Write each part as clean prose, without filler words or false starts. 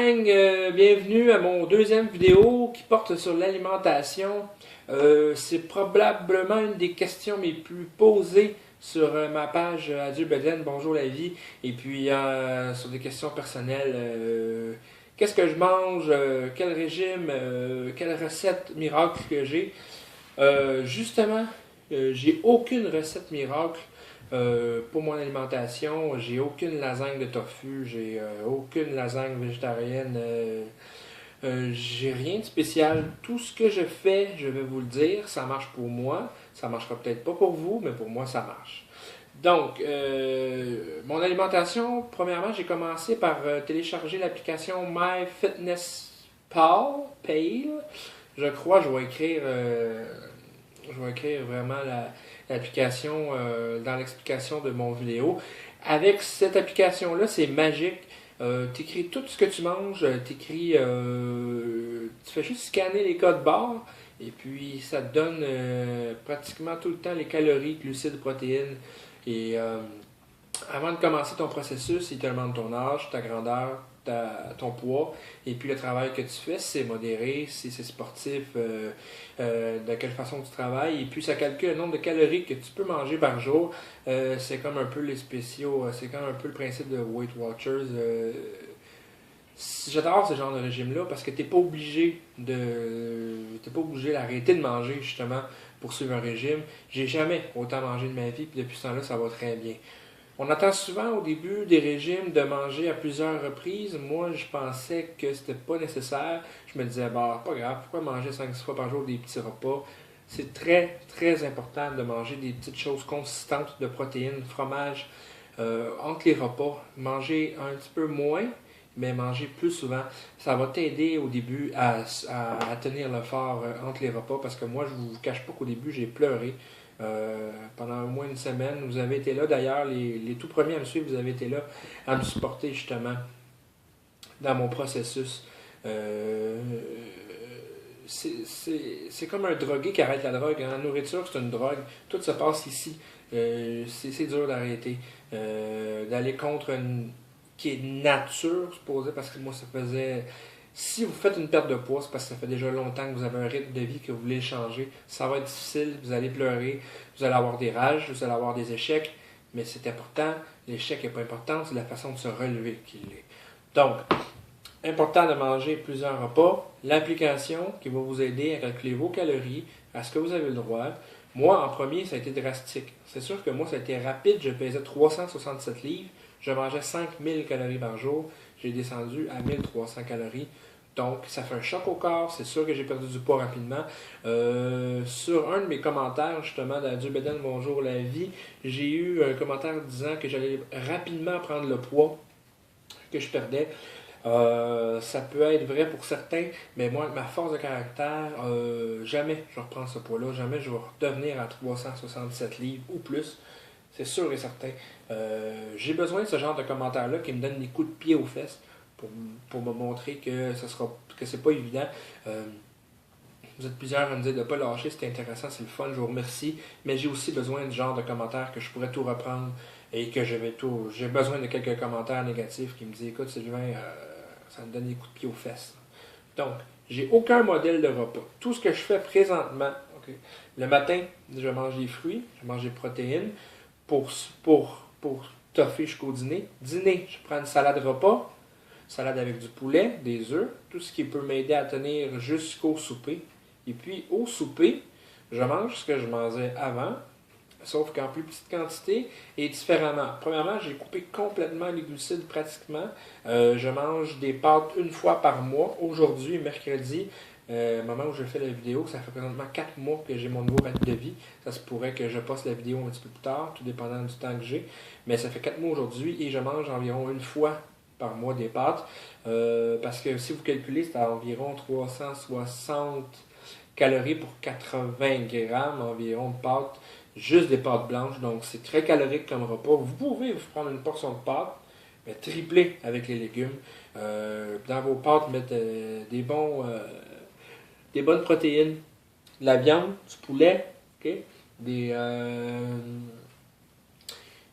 gang, bienvenue à mon deuxième vidéo qui porte sur l'alimentation. C'est probablement une des questions les plus posées sur ma page Adieu Beden, Bonjour la vie, et puis sur des questions personnelles. Qu'est-ce que je mange, quel régime, quelle recette miracle que j'ai. Justement, j'ai aucune recette miracle. Pour mon alimentation, j'ai aucune lasagne de tofu, j'ai aucune lasagne végétarienne, j'ai rien de spécial. Tout ce que je fais, je vais vous le dire, ça marche pour moi. Ça marchera peut-être pas pour vous, mais pour moi, ça marche. Donc, mon alimentation, premièrement, j'ai commencé par télécharger l'application MyFitnessPal. Je crois, je vais écrire vraiment l'application dans l'explication de mon vidéo. Avec cette application-là, c'est magique. Tu écris tout ce que tu manges, tu fais juste scanner les codes barres et puis ça te donne pratiquement tout le temps les calories, glucides, protéines. Et avant de commencer ton processus, il te demande ton âge, ta grandeur, ton poids, et puis le travail que tu fais, si c'est modéré, si c'est sportif, de quelle façon tu travailles, et puis ça calcule le nombre de calories que tu peux manger par jour. C'est comme un peu les spéciaux, c'est comme un peu le principe de Weight Watchers. J'adore ce genre de régime-là parce que t'es pas obligé d'arrêter de manger justement pour suivre un régime. J'ai jamais autant mangé de ma vie, puis depuis ce temps-là, ça va très bien. On entend souvent au début des régimes de manger à plusieurs reprises. Moi, je pensais que c'était pas nécessaire. Je me disais, bah, pas grave, pourquoi manger 5-6 fois par jour des petits repas? C'est très, très important de manger des petites choses consistantes de protéines, fromage, entre les repas. Manger un petit peu moins, mais manger plus souvent. Ça va t'aider au début à tenir le fort entre les repas parce que moi, je vous cache pas qu'au début, j'ai pleuré. Pendant au moins une semaine. Vous avez été là, d'ailleurs, les tout premiers à me suivre, vous avez été là à me supporter justement dans mon processus. C'est comme un drogué qui arrête la drogue. La nourriture, c'est une drogue. Tout se passe ici. C'est dur d'arrêter. D'aller contre une qui est nature, supposé, parce que moi, ça faisait. Si vous faites une perte de poids, c'est parce que ça fait déjà longtemps que vous avez un rythme de vie que vous voulez changer. Ça va être difficile, vous allez pleurer, vous allez avoir des rages, vous allez avoir des échecs, mais c'est important. L'échec n'est pas important, c'est la façon de se relever qui l'est. Donc, important de manger plusieurs repas. L'application qui va vous aider à calculer vos calories, à ce que vous avez le droit. Moi, en premier, ça a été drastique. C'est sûr que moi, ça a été rapide. Je pesais 367 livres. Je mangeais 5000 calories par jour. J'ai descendu à 1300 calories. Donc, ça fait un choc au corps. C'est sûr que j'ai perdu du poids rapidement. Sur un de mes commentaires, justement, d'Adieu Beden, Bonjour la vie, j'ai eu un commentaire disant que j'allais rapidement prendre le poids que je perdais. Ça peut être vrai pour certains, mais moi, ma force de caractère, jamais je reprends ce poids-là. Jamais je vais redevenir à 367 livres ou plus. C'est sûr et certain. J'ai besoin de ce genre de commentaires-là qui me donnent des coups de pied aux fesses pour me montrer que c'est pas évident. Vous êtes plusieurs à me dire de ne pas lâcher, c'est intéressant, c'est le fun, je vous remercie. Mais j'ai aussi besoin de genre de commentaires que je pourrais tout reprendre et que j'ai besoin de quelques commentaires négatifs qui me disent écoute Sylvain, ça me donne des coups de pied aux fesses. Donc, j'ai aucun modèle de repas. Tout ce que je fais présentement, okay, le matin, je mange des fruits, je mange des protéines pour toffer jusqu'au dîner. Dîner, je prends une salade repas, salade avec du poulet, des œufs, tout ce qui peut m'aider à tenir jusqu'au souper. Et puis au souper, je mange ce que je mangeais avant, sauf qu'en plus petite quantité et différemment. Premièrement, j'ai coupé complètement les glucides pratiquement. Je mange des pâtes une fois par mois. Aujourd'hui, mercredi, moment où je fais la vidéo, ça fait présentement 4 mois que j'ai mon nouveau rythme de vie. Ça se pourrait que je poste la vidéo un petit peu plus tard, tout dépendant du temps que j'ai. Mais ça fait 4 mois aujourd'hui et je mange environ une fois par mois des pâtes. Parce que si vous calculez, c'est à environ 360 calories pour 80 grammes environ de pâtes, juste des pâtes blanches, donc c'est très calorique comme repas. Vous pouvez vous prendre une portion de pâtes, mais tripler avec les légumes. Dans vos pâtes, mettre des bonnes protéines, de la viande, du poulet, okay? des, euh,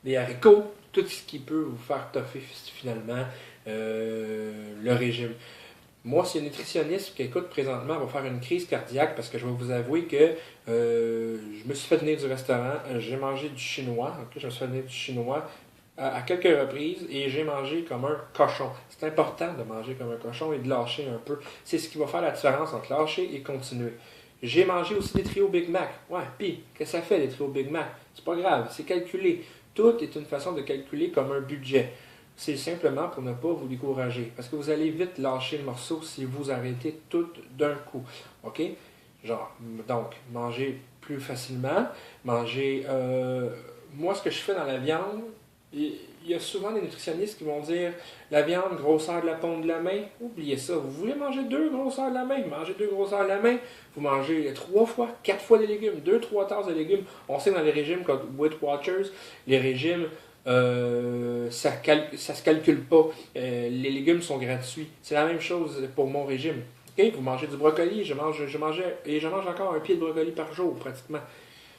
des haricots, tout ce qui peut vous faire toffer finalement. le régime. Moi, si un nutritionniste qui écoute présentement va faire une crise cardiaque parce que je vais vous avouer que je me suis fait venir du restaurant, j'ai mangé du chinois, ok, je me suis fait venir du chinois à quelques reprises et j'ai mangé comme un cochon. C'est important de manger comme un cochon et de lâcher un peu. C'est ce qui va faire la différence entre lâcher et continuer. J'ai mangé aussi des trios Big Mac. Ouais, pis, qu'est-ce que ça fait les trios Big Mac? C'est pas grave, c'est calculé. Tout est une façon de calculer comme un budget. C'est simplement pour ne pas vous décourager. Parce que vous allez vite lâcher le morceau si vous arrêtez tout d'un coup. OK? Genre, donc, manger plus facilement, manger... moi, ce que je fais dans la viande, il y a souvent des nutritionnistes qui vont dire la viande, grosseur de la paume de la main. Oubliez ça. Vous voulez manger 2 grosseurs de la main? Mangez 2 grosseurs de la main. Vous mangez 3 fois, 4 fois des légumes, 2-3 tasses de légumes. On sait dans les régimes comme Weight Watchers, les régimes, ça se calcule pas. Les légumes sont gratuits. C'est la même chose pour mon régime. Okay? Vous mangez du brocoli, je mange encore un pied de brocoli par jour pratiquement.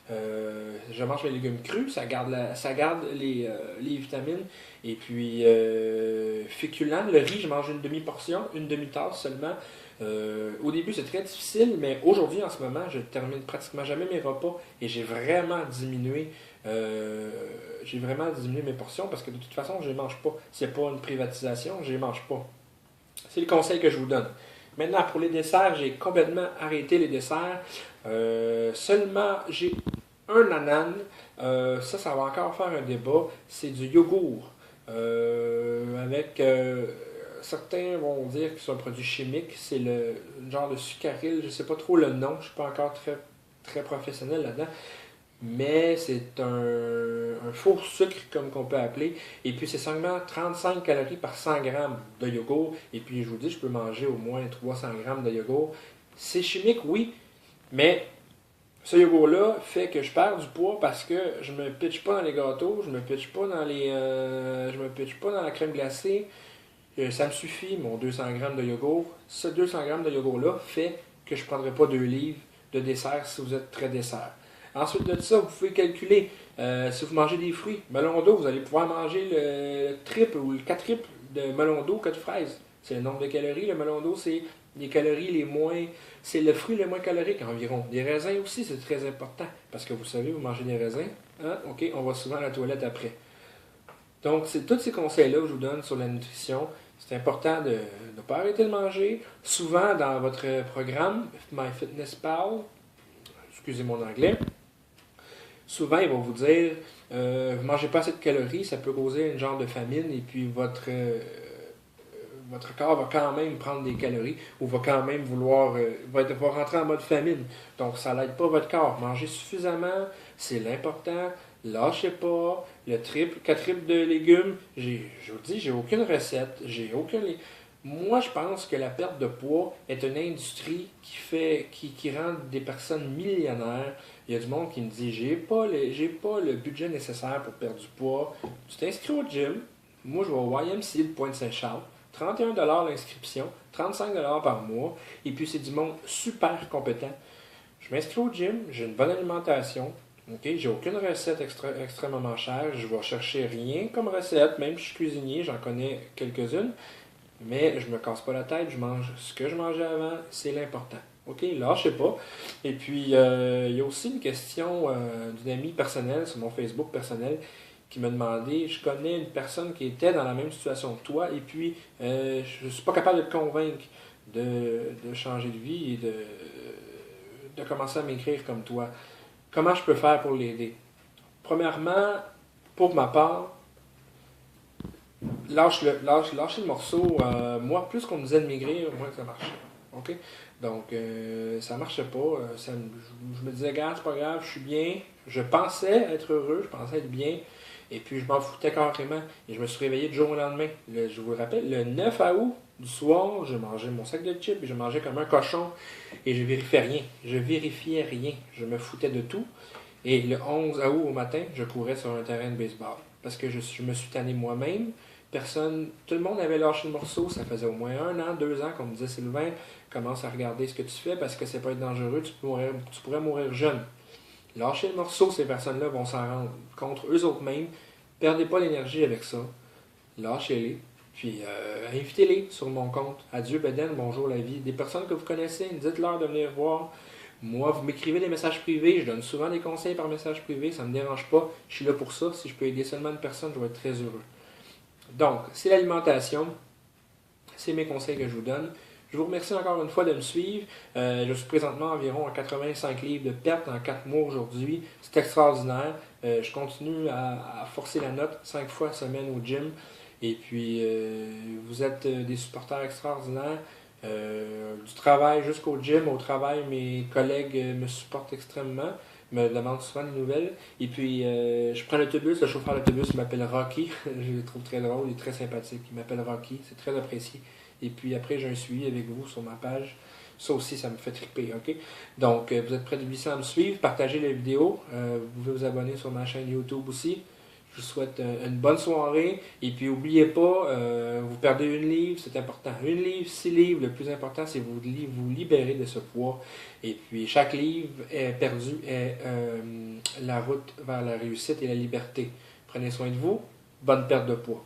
Je mange mes légumes crus, ça garde les vitamines. Et puis, féculents, le riz, je mange une demi-portion, une demi-tasse seulement. Au début, c'est très difficile, mais aujourd'hui, en ce moment, je termine pratiquement jamais mes repas et j'ai vraiment diminué mes portions parce que de toute façon, je ne les mange pas. C'est pas une privatisation, je ne les mange pas. C'est le conseil que je vous donne. Maintenant, pour les desserts, j'ai complètement arrêté les desserts. Seulement, j'ai un ananas. Ça va encore faire un débat. C'est du yogourt. Certains vont dire que c'est un produit chimique. C'est le genre de sucralite. Je ne sais pas trop le nom. Je ne suis pas encore très, très professionnel là-dedans. Mais c'est un faux sucre, comme qu'on peut appeler. Et puis, c'est seulement 35 calories par 100 grammes de yogourt. Et puis, je vous dis, je peux manger au moins 300 grammes de yogourt. C'est chimique, oui, mais ce yogourt-là fait que je perds du poids parce que je me pitche pas dans les gâteaux, je me pitche pas je me pitche pas dans la crème glacée. Ça me suffit, mon 200 grammes de yogourt. Ce 200 grammes de yogourt-là fait que je ne prendrai pas 2 livres de dessert si vous êtes très dessert. Ensuite de ça, vous pouvez calculer, si vous mangez des fruits, melon d'eau, vous allez pouvoir manger le triple ou le quadruple de melon d'eau que de fraises. C'est le nombre de calories. Le melon d'eau, c'est les calories les moins... C'est le fruit le moins calorique environ. Les raisins aussi, c'est très important. Parce que vous savez, vous mangez des raisins. Hein? OK, on va souvent à la toilette après. Donc, c'est tous ces conseils-là que je vous donne sur la nutrition. C'est important de ne pas arrêter de manger. Souvent, dans votre programme, MyFitnessPal, excusez mon anglais, souvent, ils vont vous dire vous ne mangez pas assez de calories, ça peut causer une genre de famine, et puis votre corps va quand même prendre des calories, ou va quand même va rentrer en mode famine. Donc, ça n'aide pas votre corps. Mangez suffisamment, c'est l'important. Lâchez pas. Le triple, quadruple de légumes, je vous dis, j'ai aucune recette, Moi, je pense que la perte de poids est une industrie qui rend des personnes millionnaires. Il y a du monde qui me dit, j'ai pas le budget nécessaire pour perdre du poids. Tu t'inscris au gym. Moi, je vais au YMCA de Pointe-Saint-Charles. 31$ l'inscription, 35$ par mois. Et puis, c'est du monde super compétent. Je m'inscris au gym, j'ai une bonne alimentation. OK, j'ai aucune recette extrêmement chère. Je vais chercher rien comme recette. Même si je suis cuisinier, j'en connais quelques-unes. Mais je me casse pas la tête, je mange ce que je mangeais avant, c'est l'important. OK, lâchez pas. Et puis, il y a aussi une question d'une amie personnelle sur mon Facebook personnel qui m'a demandé, je connais une personne qui était dans la même situation que toi et puis je ne suis pas capable de te convaincre de changer de vie et de commencer à m'écrire comme toi. Comment je peux faire pour l'aider? Premièrement, pour ma part, lâchez le morceau. Moi, plus qu'on me disait de maigrir, moins que ça marchait. OK? Donc, ça marchait pas. Je me disais, regarde, c'est pas grave, je suis bien. Je pensais être heureux, je pensais être bien. Et puis, je m'en foutais carrément. Et je me suis réveillé du jour au lendemain. Je vous le rappelle, le 9 août, du soir, je mangeais mon sac de chips et je mangeais comme un cochon. Et je vérifiais rien. Je vérifiais rien. Je me foutais de tout. Et le 11 août au matin, je courais sur un terrain de baseball. Parce que je me suis tanné moi-même. Tout le monde avait lâché le morceau. Ça faisait au moins 1 an, 2 ans qu'on me disait, Sylvain, commence à regarder ce que tu fais parce que ça peut être dangereux. Tu pourrais mourir jeune. Lâchez le morceau, ces personnes-là vont s'en rendre contre eux autres mêmes. Perdez pas l'énergie avec ça. Lâchez-les. Puis invitez-les sur mon compte. Adieu Beden, bonjour la vie. Des personnes que vous connaissez, dites-leur de venir voir. Moi, vous m'écrivez des messages privés, je donne souvent des conseils par message privé, ça ne me dérange pas. Je suis là pour ça. Si je peux aider seulement une personne, je vais être très heureux. Donc, c'est l'alimentation. C'est mes conseils que je vous donne. Je vous remercie encore une fois de me suivre. Je suis présentement environ à 85 livres de perte en 4 mois aujourd'hui. C'est extraordinaire. Je continue à forcer la note 5 fois semaine au gym. Et puis, vous êtes des supporters extraordinaires. Du travail jusqu'au gym, au travail, mes collègues me supportent extrêmement, me demandent souvent des nouvelles. Et puis, je prends l'autobus, le chauffeur d'autobus m'appelle Rocky. Je le trouve très drôle, il est très sympathique. Il m'appelle Rocky, c'est très apprécié. Et puis après, j'ai un suivi avec vous sur ma page. Ça aussi, ça me fait triper, ok? Donc, vous êtes près de 800 à me suivre, partagez la vidéo. Vous pouvez vous abonner sur ma chaîne YouTube aussi. Je vous souhaite une bonne soirée. Et puis, n'oubliez pas, vous perdez une livre, c'est important. Une livre, 6 livres, le plus important, c'est vous libérer de ce poids. Et puis, chaque livre perdu est la route vers la réussite et la liberté. Prenez soin de vous. Bonne perte de poids.